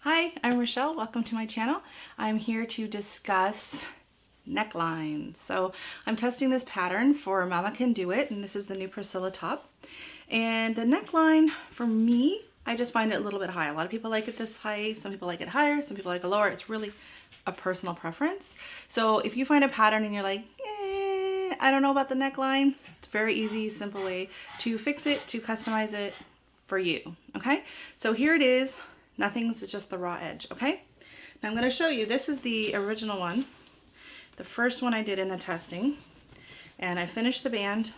Hi, I'm Rochelle. Welcome to my channel. I'm here to discuss necklines. So I'm testing this pattern for Mama Can Do It, and this is the new Priscilla top. And the neckline, for me, I just find it a little bit high. A lot of people like it this high, some people like it higher, some people like it lower. It's really a personal preference. So if you find a pattern and you're like, I don't know about the neckline, it's a very easy, simple way to fix it, to customize it for you, okay? So here it is. Nothing's just the raw edge, okay? Now I'm going to show you, this is the original one, the first one I did in the testing, and I finished the band.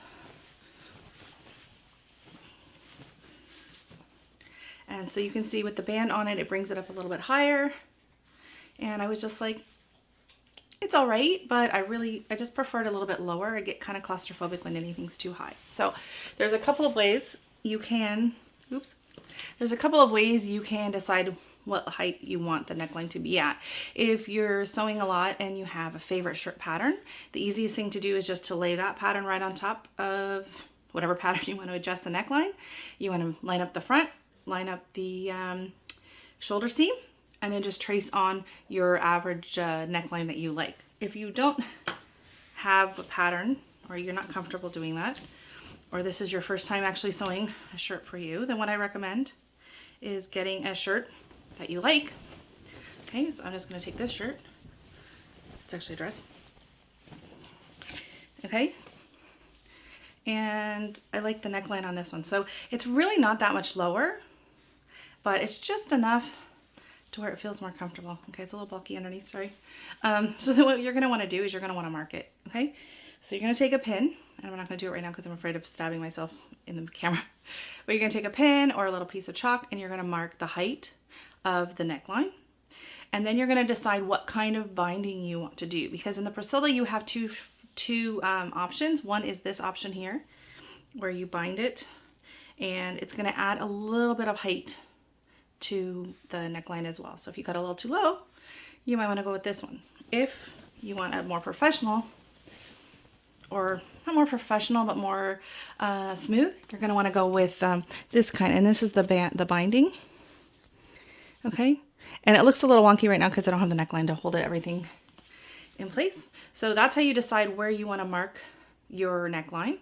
And so you can see with the band on it, it brings it up a little bit higher. And I was just like, it's all right, but I just prefer it a little bit lower. I get kind of claustrophobic when anything's too high. So there's a couple of ways you can, there's a couple of ways you can decide what height you want the neckline to be at. If you're sewing a lot and you have a favorite shirt pattern, the easiest thing to do is just to lay that pattern right on top of whatever pattern you want to adjust the neckline. You want to line up the front, line up the shoulder seam, and then just trace on your average neckline that you like. If you don't have a pattern, or you're not comfortable doing that, or this is your first time actually sewing a shirt for you, then what I recommend is getting a shirt that you like. Okay, so I'm just going to take this shirt. It's actually a dress. Okay, and I like the neckline on this one. So it's really not that much lower, but it's just enough to where it feels more comfortable. Okay, it's a little bulky underneath, sorry. So then what you're going to want to do is you're going to want to mark it. Okay, so you're going to take a pin, and I'm not going to do it right now because I'm afraid of stabbing myself in the camera. But you're going to take a pin or a little piece of chalk, and you're going to mark the height of the neckline. And then you're going to decide what kind of binding you want to do, because in the Priscilla you have two options. One is this option here where you bind it, and it's going to add a little bit of height to the neckline as well. So if you got a little too low, you might want to go with this one. If you want a more professional, or not more professional, but more smooth, you're going to want to go with this kind, and this is the binding. Okay, and it looks a little wonky right now because I don't have the neckline to hold everything in place. So that's how you decide where you want to mark your neckline.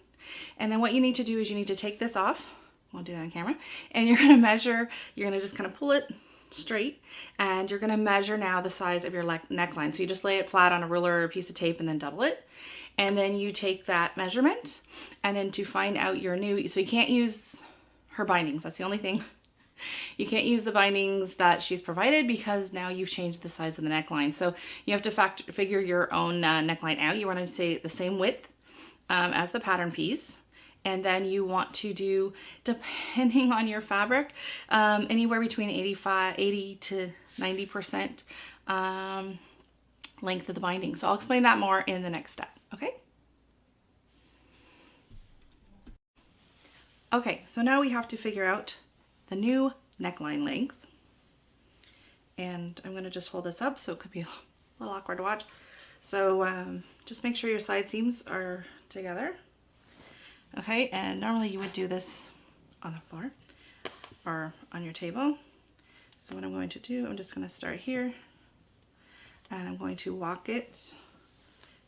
And then what you need to do is you need to take this off. I'll do that on camera. And you're going to measure, you're going to just kind of pull it straight, and you're going to measure now the size of your neckline. So you just lay it flat on a ruler or a piece of tape and then double it. And then you take that measurement, and then to find out your new, so you can't use her bindings. That's the only thing. You can't use the bindings that she's provided because now you've changed the size of the neckline. So you have to figure your own neckline out. You want to say the same width as the pattern piece. And then you want to do, depending on your fabric, anywhere between 80 to 90% length of the binding. So I'll explain that more in the next step, okay? Okay, so now we have to figure out the new neckline length. And I'm going to just hold this up so it could be a little awkward to watch. So just make sure your side seams are together. Okay, and normally you would do this on the floor or on your table. So what I'm going to do, I'm just going to start here, and I'm going to walk it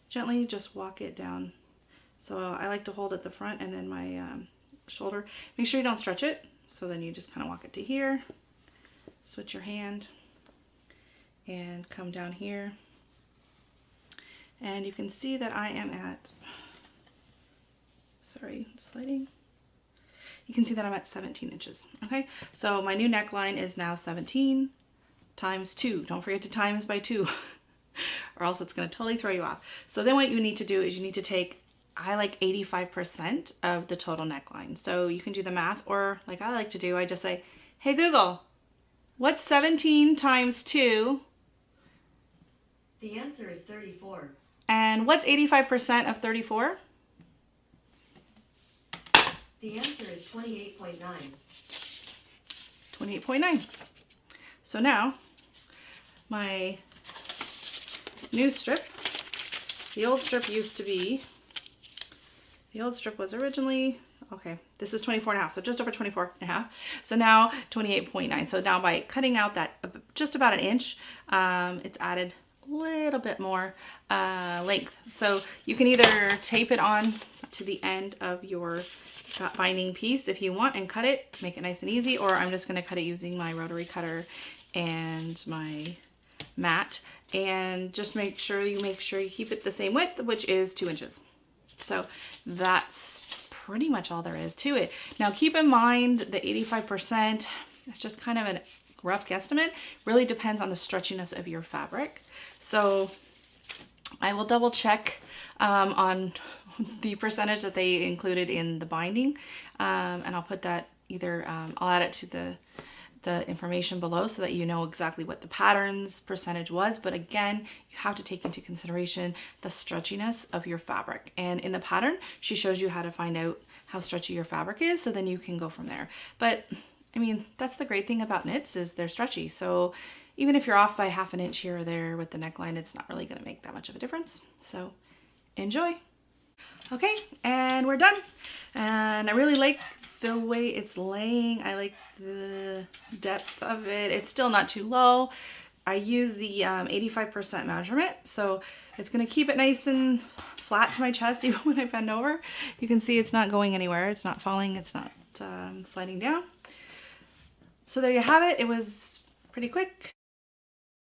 gently, just walk it down. So I like to hold at the front and then my shoulder. Make sure you don't stretch it. So then you just kind of walk it to here, switch your hand, and come down here. And you can see that I am at, sorry, sliding. You can see that I'm at 17 inches, okay? So my new neckline is now 17 times 2. Don't forget to times by 2 or else it's gonna totally throw you off. So then what you need to do is you need to take, I like 85% of the total neckline. So you can do the math, or like I like to do, I just say, hey Google, what's 17 times 2? The answer is 34. And what's 85% of 34? The answer is 28.9. 28.9. So now, my new strip, the old strip used to be The old strip was originally, okay, this is 24.5, so just over 24.5. So now 28.9. So now by cutting out that just about an inch, it's added a little bit more length. So you can either tape it on to the end of your binding piece if you want and cut it, make it nice and easy, or I'm just going to cut it using my rotary cutter and my mat, and just make sure you keep it the same width, which is 2 inches. So that's pretty much all there is to it. Now keep in mind the 85%, it's just kind of a rough guesstimate, really depends on the stretchiness of your fabric. So I will double check on the percentage that they included in the binding, and I'll put that either, I'll add it to the information below so that you know exactly what the pattern's percentage was. But again, you have to take into consideration the stretchiness of your fabric. And in the pattern, she shows you how to find out how stretchy your fabric is, so then you can go from there. But I mean, that's the great thing about knits, is they're stretchy. So even if you're off by half an inch here or there with the neckline, it's not really going to make that much of a difference. So enjoy. Okay, and we're done. And I really like the way it's laying. I like the depth of it. It's still not too low. I use the 85% measurement, so it's going to keep it nice and flat to my chest even when I bend over. You can see it's not going anywhere. It's not falling. It's not sliding down. So there you have it. It was pretty quick.